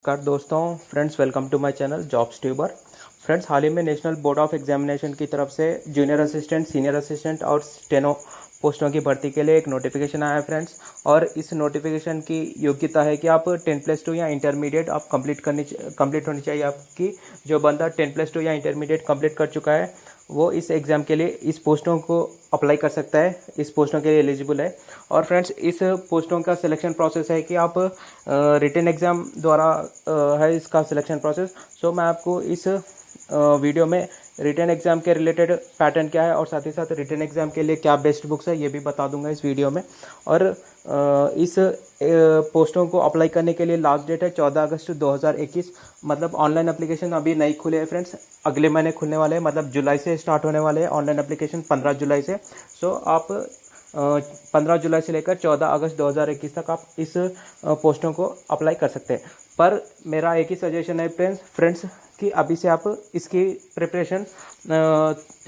नमस्कार दोस्तों, friends, welcome to my channel jobs tuber. Friends, हाल ही में नेशनल बोर्ड ऑफ एग्जामिनेशन की तरफ से जूनियर असिस्टेंट, सीनियर असिस्टेंट और स्टेनो पोस्टों की भर्ती के लिए एक नोटिफिकेशन आया है फ्रेंड्स। और इस नोटिफिकेशन की योग्यता है कि आप 10+2 या इंटरमीडिएट आप कंप्लीट होनी चाहिए आपकी। जो बंदा 10+2 या इंटरमीडिएट कंप्लीट कर चुका है वो इस एग्ज़ाम के लिए इस पोस्टों को अप्लाई कर सकता है, इस पोस्टों के लिए एलिजिबल है। और फ्रेंड्स, इस पोस्टों का सिलेक्शन प्रोसेस है कि आप रिटन एग्ज़ाम द्वारा है इसका सिलेक्शन प्रोसेस। सो मैं आपको इस वीडियो में रिटन एग्ज़ाम के रिलेटेड पैटर्न क्या है और साथ ही साथ रिटन एग्ज़ाम के लिए क्या बेस्ट बुक्स है ये भी बता दूंगा इस वीडियो में। और इस पोस्टों को अप्लाई करने के लिए लास्ट डेट है 14 अगस्त 2021। मतलब ऑनलाइन एप्लीकेशन अभी नहीं खुले हैं फ्रेंड्स, अगले महीने खुलने वाले हैं। मतलब जुलाई से स्टार्ट होने वाले हैं ऑनलाइन एप्लीकेशन, 15 जुलाई से। सो आप 15 जुलाई से लेकर 14 अगस्त 2021 तक आप इस पोस्टों को अप्लाई कर सकते हैं। पर मेरा एक ही सजेशन है फ्रेंड्स कि अभी से आप इसकी प्रिपरेशन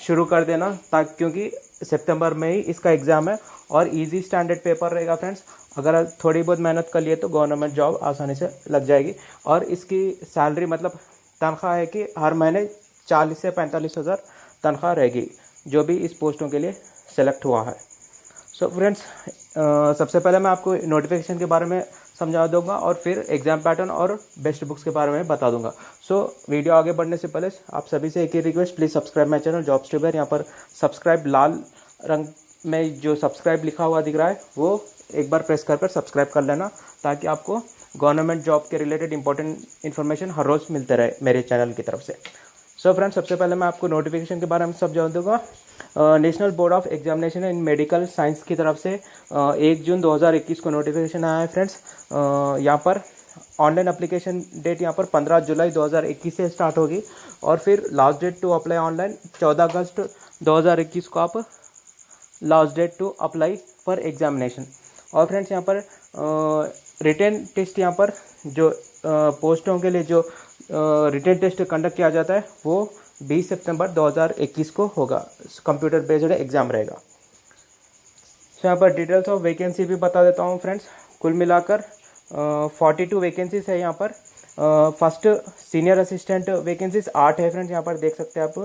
शुरू कर देना, ताकि क्योंकि सितंबर में ही इसका एग्ज़ाम है और इजी स्टैंडर्ड पेपर रहेगा फ्रेंड्स। अगर थोड़ी बहुत मेहनत कर लिए तो गवर्नमेंट जॉब आसानी से लग जाएगी। और इसकी सैलरी मतलब तनख्वाह है कि हर महीने 40 से 45 हज़ार तनख्वाह रहेगी जो भी इस पोस्टों के लिए सेलेक्ट हुआ है। सो फ्रेंड्स, सबसे पहले मैं आपको नोटिफिकेशन के बारे में समझा दूंगा और फिर एग्जाम पैटर्न और बेस्ट बुक्स के बारे में बता दूंगा। सो वीडियो आगे बढ़ने से पहले आप सभी से एक ही request, please subscribe my channel jobs tuber. यहाँ पर सब्सक्राइब लाल रंग में जो सब्सक्राइब लिखा हुआ दिख रहा है वो एक बार प्रेस कर सब्सक्राइब कर लेना, ताकि आपको गवर्नमेंट जॉब के रिलेटेड इंपॉर्टेंट इन्फॉर्मेशन हर रोज़ मिलते रहे मेरे चैनल की तरफ से। सो फ्रेंड्स, सबसे पहले मैं आपको नोटिफिकेशन के बारे में समझा दूंगा। National board of examination in medical science की तरफ से 1 जून 2021 को नोटिफिकेशन आया है फ्रेंड्स। यहाँ पर ऑनलाइन एप्लीकेशन डेट यहाँ पर 15 जुलाई 2021 से स्टार्ट होगी और फिर last date to apply online 14 अगस्त 2021 को आप last date to apply for examination. और फ्रेंड्स, यहाँ पर रिटन टेस्ट, यहाँ पर जो पोस्टों के लिए जो रिटन टेस्ट कंडक्ट किया जाता है वो 20 सितंबर 2021 को होगा। कंप्यूटर बेस्ड एग्ज़ाम रहेगा। तो यहाँ पर डिटेल्स ऑफ वैकेंसी भी बता देता हूँ फ्रेंड्स। कुल मिलाकर 42 वैकेंसीज है यहाँ पर। फर्स्ट सीनियर असिस्टेंट वैकेंसीज 8 है फ्रेंड्स, यहाँ पर देख सकते हैं आप,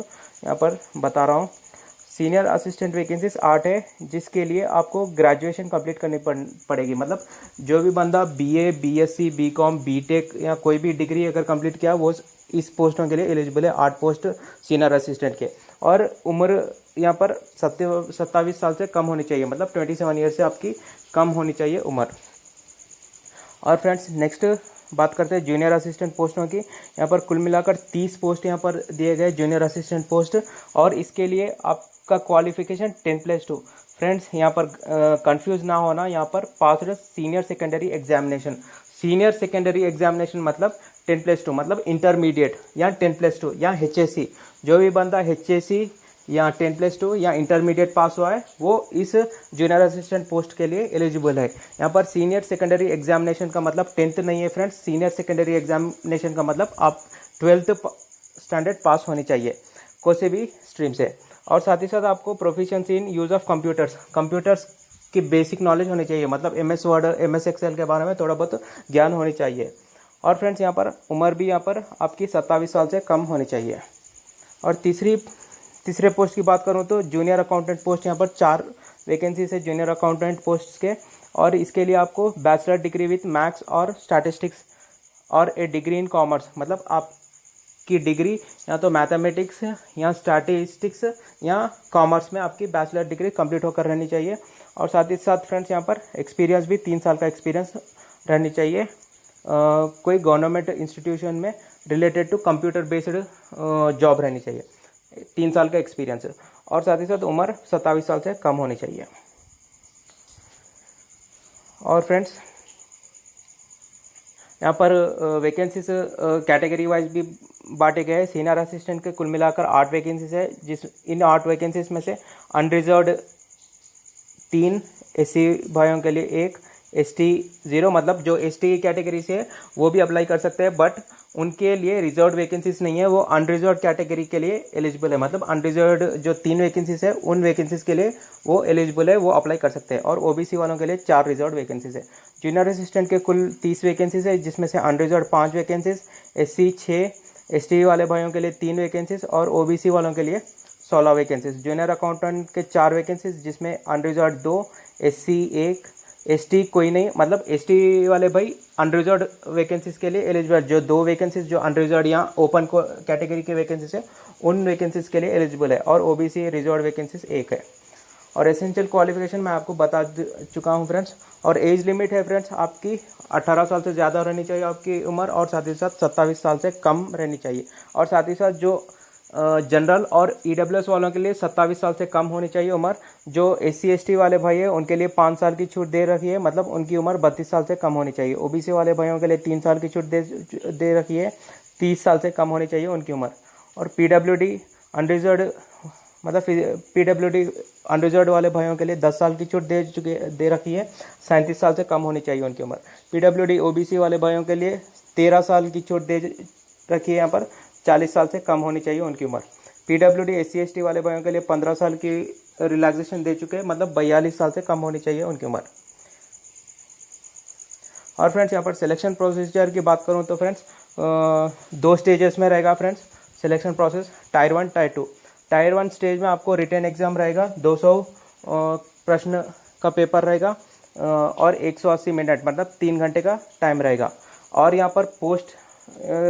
यहाँ पर बता रहा हूँ। सीनियर असिस्टेंट वैकेंसीज 8 है, जिसके लिए आपको ग्रेजुएशन कंप्लीट करनी पड़ेगी। मतलब जो भी बंदा बीए, बीएससी, बीकॉम, बीटेक या कोई भी डिग्री अगर कंप्लीट किया वो इस पोस्टों के लिए एलिजिबल है। 8 पोस्ट सीनियर असिस्टेंट के। और उम्र यहाँ पर 27 साल से कम होनी चाहिए, मतलब 27 ईयर से आपकी कम होनी चाहिए उम्र। और फ्रेंड्स, नेक्स्ट बात करते हैं जूनियर असिस्टेंट पोस्टों की। यहाँ पर कुल मिलाकर 30 पोस्ट यहाँ पर दिए गए जूनियर असिस्टेंट पोस्ट। और इसके लिए आपका क्वालिफिकेशन 10+2। फ्रेंड्स, यहाँ पर कंफ्यूज ना होना, यहाँ पर passed senior secondary examination. Senior secondary examination मतलब 10+2 मतलब इंटरमीडिएट या 10+2 या HSC। जो भी बंदा HSC या 10+2 या इंटरमीडिएट पास हुआ है वो इस जूनियर असिस्टेंट पोस्ट के लिए एलिजिबल है। यहाँ पर सीनियर सेकेंडरी एग्जामिनेशन का मतलब 10th नहीं है फ्रेंड्स। सीनियर सेकेंडरी एग्जामिनेशन का मतलब आप 12th स्टैंडर्ड पास होनी चाहिए कोई भी स्ट्रीम से। और साथ ही साथ आपको proficiency in use of computers की बेसिक नॉलेज होनी चाहिए, मतलब MS वर्ड, MS एक्सेल के बारे में थोड़ा बहुत ज्ञान होनी चाहिए। और फ्रेंड्स, यहाँ पर उम्र भी यहाँ पर आपकी 27 साल से कम होनी चाहिए। और तीसरे पोस्ट की बात करूँ तो जूनियर अकाउंटेंट पोस्ट, यहाँ पर 4 वैकेंसीज है जूनियर अकाउंटेंट पोस्ट के। और इसके लिए आपको बैचलर डिग्री विथ मैथ्स और स्टैटिस्टिक्स और ए डिग्री इन कॉमर्स, मतलब आपकी डिग्री या तो मैथमेटिक्स या स्टैटिस्टिक्स या कॉमर्स में आपकी बैचलर डिग्री कंप्लीट होकर रहनी चाहिए। और साथ ही साथ फ्रेंड्स, यहाँ पर एक्सपीरियंस भी 3 साल का एक्सपीरियंस रहनी चाहिए कोई गवर्नमेंट इंस्टीट्यूशन में related to computer based job रहनी चाहिए। 3 साल का एक्सपीरियंस। और साथ ही साथ उम्र 27 साल से कम होनी चाहिए। और फ्रेंड्स, यहाँ पर वैकेंसीज कैटेगरी वाइज भी बांटे गए हैं। सीनियर असिस्टेंट के कुल मिलाकर 8 वैकेंसीज है, इन 8 वैकेंसीज में से अनरिजर्व्ड 3, SC भाइयों के लिए 1, ST 0 मतलब जो ST कैटेगरी से है वो भी अप्लाई कर सकते हैं, बट उनके लिए रिजर्व वैकेंसीज नहीं है, वो अनरिजर्व कैटेगरी के लिए एलिजिबल है। मतलब अनरिजर्व जो 3 वैकेंसीज है उन वैकेंसीज के लिए वो एलिजिबल है, वो अप्लाई कर सकते हैं। और OBC वालों के लिए 4 रिजर्व वैकेंसीज है। जूनियर असिस्टेंट के कुल 30 वैकेंसीज है, जिसमें से अनरिजर्व 5 वैकेंसीज, SC 6, ST वाले भाइयों के लिए 3 वैकेंसीज और OBC वालों के लिए 16 वैकेंसीज। जूनियर अकाउंटेंट के 4 वैकेंसीज, जिसमें अनरिजर्व 2, SC 1, ST कोई नहीं, मतलब ST वाले भाई अनरिजर्व वैकेंसीज के लिए एलिजिबल। जो 2 वैकेंसीज जो अनरिजर्व या ओपन कैटेगरी के वैकेंसीज है उन वैकेंसीज के लिए एलिजिबल है। और OBC रिजर्व वैकेंसीज 1 है। और एसेंशियल क्वालिफिकेशन मैं आपको बता चुका हूँ फ्रेंड्स। और एज लिमिट है फ्रेंड्स आपकी 18 साल से ज़्यादा रहनी चाहिए आपकी उम्र, और साथ ही साथ 27 साल से कम रहनी चाहिए। और साथ ही साथ जो जनरल और EWS वालों के लिए 27 साल से कम होनी चाहिए उम्र। जो SC ST वाले भाई है उनके लिए 5 साल की छूट दे रखी है, मतलब उनकी उम्र 32 साल से कम होनी चाहिए। OBC वाले भाइयों के लिए 3 साल की छूट दे रखी है, 30 साल से कम होनी चाहिए उनकी उम्र। और PWD अनरिजर्व मतलब PWD अनरिजर्व वाले भाइयों के लिए 10 साल की छूट दे रखी है, 37 साल से कम होनी चाहिए उनकी उम्र। PWD OBC वाले भाइयों के लिए 13 साल की छूट दे रखी है यहाँ पर, 40 साल से कम होनी चाहिए उनकी उम्र। PWD SC ST वाले भाइयों के लिए 15 साल की रिलैक्सेशन दे चुके हैं, मतलब 42 साल से कम होनी चाहिए उनकी उम्र। और फ्रेंड्स यहाँ पर सिलेक्शन प्रोसीजर की बात करूँ तो फ्रेंड्स 2 स्टेजेस में रहेगा friends selection process, tyre 1 tyre 2। Tyre 1 stage में आपको रिटन एग्जाम रहेगा, 200 प्रश्न का पेपर रहेगा और 180 मिनट मतलब 3 घंटे का टाइम रहेगा। और यहाँ पर पोस्ट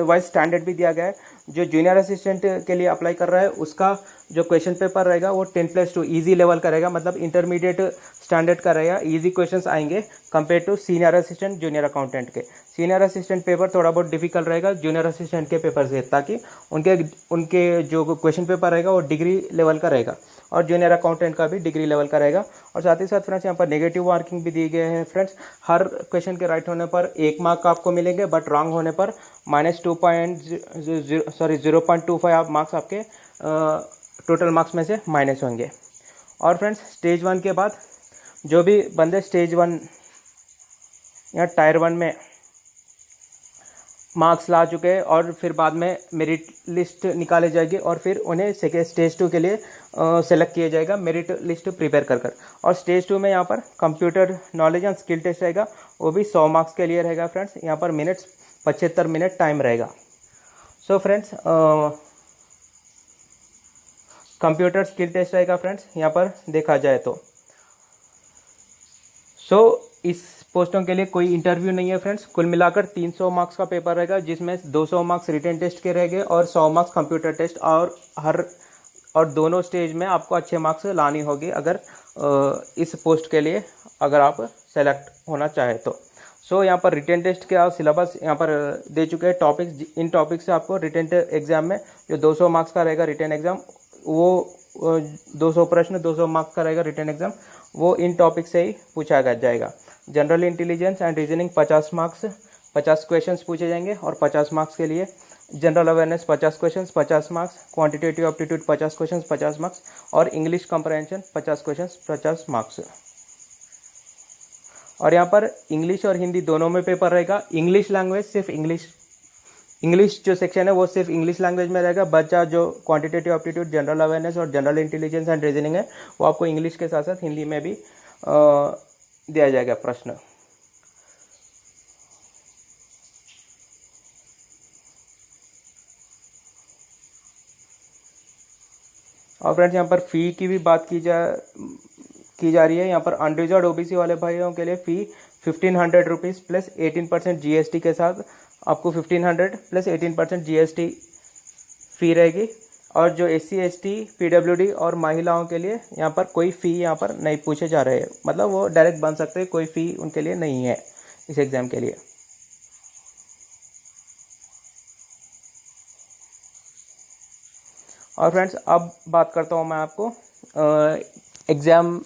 वाइज स्टैंडर्ड भी दिया गया है। जो जूनियर असिस्टेंट के लिए अप्लाई कर रहा है उसका जो क्वेश्चन पेपर रहेगा वो 10+2 ईजी लेवल का रहेगा, मतलब इंटरमीडिएट स्टैंडर्ड का रहेगा। ईजी क्वेश्चंस आएंगे compare to senior assistant junior accountant के। सीनियर असिस्टेंट पेपर थोड़ा बहुत डिफिकल्ट रहेगा जूनियर असिस्टेंट के पेपर से, ताकि उनके जो क्वेश्चन पेपर रहेगा वो डिग्री लेवल का रहेगा, और जूनियर अकाउंटेंट का भी डिग्री लेवल का रहेगा। और साथ ही साथ फ्रेंड्स यहाँ पर नेगेटिव मार्किंग भी दिए गए हैं फ्रेंड्स। हर क्वेश्चन के राइट होने पर 1 मार्क आपको मिलेंगे, बट रॉन्ग होने पर -0.25 मार्क्स आपके टोटल मार्क्स में से माइनस होंगे। और फ्रेंड्स स्टेज 1 के बाद जो भी बंदे स्टेज 1 या टायर 1 में मार्क्स ला चुके हैं और फिर बाद में मेरिट लिस्ट निकाले जाएगी और फिर उन्हें सेकेंड स्टेज 2 के लिए सेलेक्ट किया जाएगा मेरिट लिस्ट प्रिपेयर कर। और स्टेज 2 में यहाँ पर computer knowledge and skill test रहेगा, वो भी 100 मार्क्स के लिए रहेगा फ्रेंड्स। यहाँ पर 75 मिनट टाइम रहेगा। So friends computer skill test रहेगा फ्रेंड्स यहाँ पर देखा जाए तो। इस पोस्टों के लिए कोई इंटरव्यू नहीं है फ्रेंड्स। कुल मिलाकर 300 मार्क्स का पेपर रहेगा, जिसमें 200 मार्क्स रिटन टेस्ट के रहेंगे और 100 मार्क्स कंप्यूटर टेस्ट। और दोनों स्टेज में आपको अच्छे मार्क्स लानी होगी अगर इस पोस्ट के लिए अगर आप सेलेक्ट होना चाहे तो। यहाँ पर रिटन टेस्ट का सिलेबस यहाँ पर दे चुके हैं टॉपिक्स। इन टॉपिक से आपको रिटन एग्जाम में जो 200 मार्क्स का रहेगा रिटन एग्जाम, वो 200 प्रश्न 200 मार्क्स का रहेगा रिटन एग्जाम, वो इन टॉपिक से ही पूछा जाएगा। General intelligence and reasoning 50 marks 50 questions पूछे जाएंगे, और 50 मार्क्स के लिए general awareness 50 questions 50 marks, quantitative aptitude 50 questions 50 marks, और इंग्लिश कंप्रहेंशन 50 क्वेश्चंस 50 मार्क्स। और यहाँ पर इंग्लिश और हिंदी दोनों में पेपर रहेगा। इंग्लिश लैंग्वेज सिर्फ इंग्लिश जो सेक्शन है वो सिर्फ इंग्लिश लैंग्वेज में रहेगा। बच्चा जो क्वांटिटेटिव एप्टीट्यूड जनरल अवेयरनेस और जनरल इंटेलिजेंस एंड रीजनिंग है वो आपको इंग्लिश के साथ साथ हिंदी में भी दिया जाएगा प्रश्न। और फ्रेंड्स यहाँ पर फ़ी की भी बात की जा रही है। यहाँ पर अनरिजर्व OBC वाले भाइयों के लिए फ़ी 1500 रुपीज़ प्लस 18% GST के साथ आपको 1500 प्लस 18% GST फ़ी रहेगी। और जो SC ST PWD और महिलाओं के लिए यहाँ पर कोई फ़ी यहाँ पर नहीं पूछे जा रहे हैं, मतलब वो डायरेक्ट बन सकते हैं, कोई फ़ी उनके लिए नहीं है इस एग्ज़ाम के लिए। और फ्रेंड्स अब बात करता हूँ मैं आपको एग्ज़ाम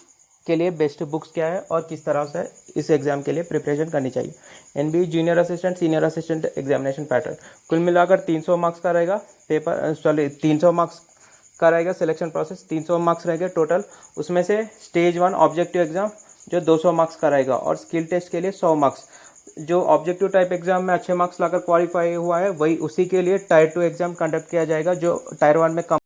के लिए बेस्ट बुक्स क्या है और किस तरह से इस एग्ज़ाम के लिए प्रिपरेशन करनी चाहिए। NBE junior assistant senior assistant examination pattern कुल मिलाकर 300 मार्क्स का रहेगा पेपर, 300 मार्क्स का रहेगा सिलेक्शन प्रोसेस, 300 मार्क्स रहेंगे टोटल। उसमें से स्टेज 1 ऑब्जेक्टिव एग्जाम जो 200 मार्क्स का रहेगा, और स्किल टेस्ट के लिए 100 मार्क्स। जो ऑब्जेक्टिव टाइप एग्जाम में अच्छे मार्क्स लाकर क्वालिफाई हुआ है वही उसी के लिए टायर 2 एग्जाम कंडक्ट किया जाएगा, जो टायर 1 में कम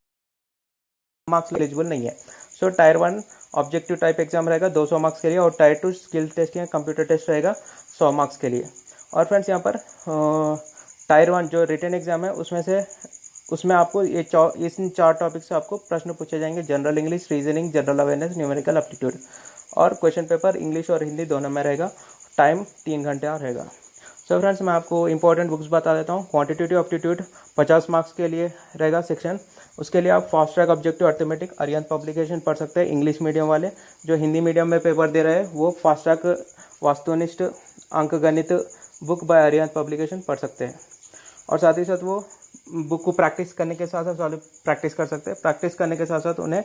मार्क्स एलिजिबल नहीं है। सो टायर 1 ऑब्जेक्टिव टाइप एग्जाम रहेगा 200 मार्क्स के लिए, और टायर 2 स्किल टेस्ट या कंप्यूटर टेस्ट रहेगा 100 मार्क्स के लिए। और फ्रेंड्स यहाँ पर टायर 1 जो रिटन एग्जाम है उसमें आपको इन 4 टॉपिक से आपको प्रश्न पूछे जाएंगे: general English, reasoning, general awareness, numerical aptitude. और क्वेश्चन पेपर इंग्लिश और हिंदी दोनों में रहेगा। टाइम 3 घंटे का रहेगा। सो फ्रेंड्स मैं आपको इंपॉर्टेंट बुक्स बता देता हूँ। क्वांटिटेटिव एप्टीट्यूड 50 मार्क्स के लिए रहेगा सेक्शन। उसके लिए आप fast track objective arithmetic Arihant publication पढ़ सकते हैं। इंग्लिश मीडियम वाले जो हिंदी मीडियम में पेपर दे रहे हैं वो फास्ट ट्रैक वास्तुनिष्ठ अंकगणित बुक बाय अरिहंत पब्लिकेशन पढ़ सकते हैं। और साथ ही साथ वो बुक को प्रैक्टिस करने के साथ साथ प्रैक्टिस कर सकते हैं। प्रैक्टिस करने के साथ साथ उन्हें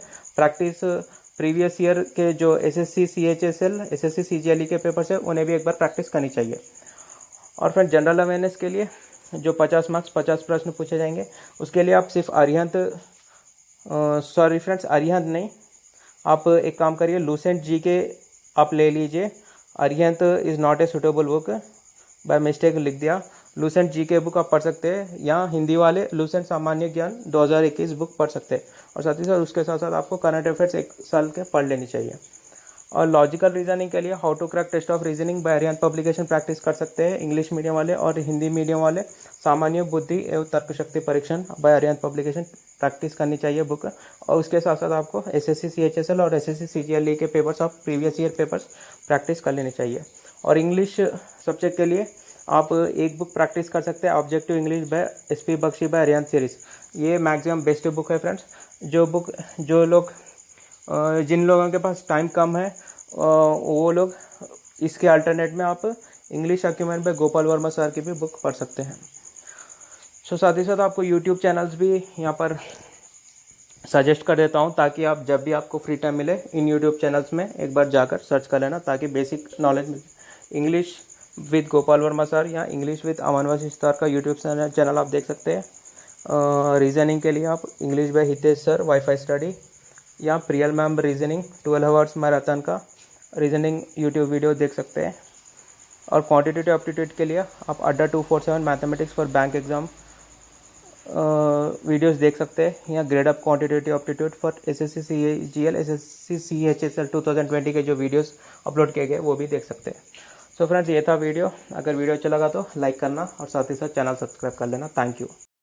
प्रीवियस ईयर के जो एसएससी सीएचएसएल, एसएससी सीजीएलई के पेपर से उन्हें भी एक बार प्रैक्टिस करनी चाहिए। और फिर जनरल अवेयरनेस के लिए जो 50 मार्क्स 50 प्रश्न पूछे जाएंगे, उसके लिए आप सिर्फ अरिहंत अरिहंत नहीं, आप एक काम करिए, लूसेंट जी के आप ले लीजिए। Arihant is not a suitable book, by mistake लिख दिया। लूसेंट जी के बुक आप पढ़ सकते हैं, या हिंदी वाले लूसेंट सामान्य ज्ञान 2021 बुक पढ़ सकते हैं। और साथ ही साथ उसके साथ साथ आपको करंट अफेयर्स 1 साल के पढ़ लेनी चाहिए। और लॉजिकल रीजनिंग के लिए how to crack test of reasoning by Arihant publication practice कर सकते हैं इंग्लिश मीडियम वाले। और हिंदी मीडियम वाले सामान्य बुद्धि एवं तर्क शक्ति परीक्षण बाय अरिहंत पब्लिकेशन प्रैक्टिस करनी चाहिए बुक। और उसके साथ साथ आपको एसएससी सीएचएसएल और एसएससी सीजीएलई के papers of previous year papers practice कर लेने चाहिए। और इंग्लिश सब्जेक्ट के लिए आप एक बुक प्रैक्टिस कर सकते हैं, objective English by SP Bakshi by Arihant series. ये मैक्सिमम बेस्ट बुक है फ्रेंड्स। जिन लोगों के पास टाइम कम है वो लोग इसके अल्टरनेट में आप English acumen by Gopal Verma sir की भी बुक पढ़ सकते हैं। सो साथ ही साथ आपको यूट्यूब चैनल्स भी यहाँ पर सजेस्ट कर देता हूँ, ताकि आप जब भी आपको फ्री टाइम मिले इन यूट्यूब चैनल्स में एक बार जाकर सर्च कर लेना, ताकि बेसिक नॉलेज मिले। English with Gopal Verma sir या इंग्लिश विद अमनवा सिस्तार का यूट्यूब चैनल आप देख सकते हैं। रीजनिंग के लिए आप English by Hitesh sir wifi study या Priyal ma'am reasoning 12 hours marathon का रीजनिंग यूट्यूब वीडियो देख सकते हैं। और क्वांटिटेटिव एप्टीट्यूड के लिए आप अड्डा 247 mathematics for bank exam videos देख सकते हैं, या grade up quantitative aptitude for SSC CGL, SSC CHSL 2020 के जो वीडियोस अपलोड किए गए वो भी देख सकते हैं। सो फ्रेंड्स ये था वीडियो। अगर वीडियो अच्छा लगा तो लाइक करना और साथ ही साथ चैनल सब्सक्राइब कर लेना। Thank you.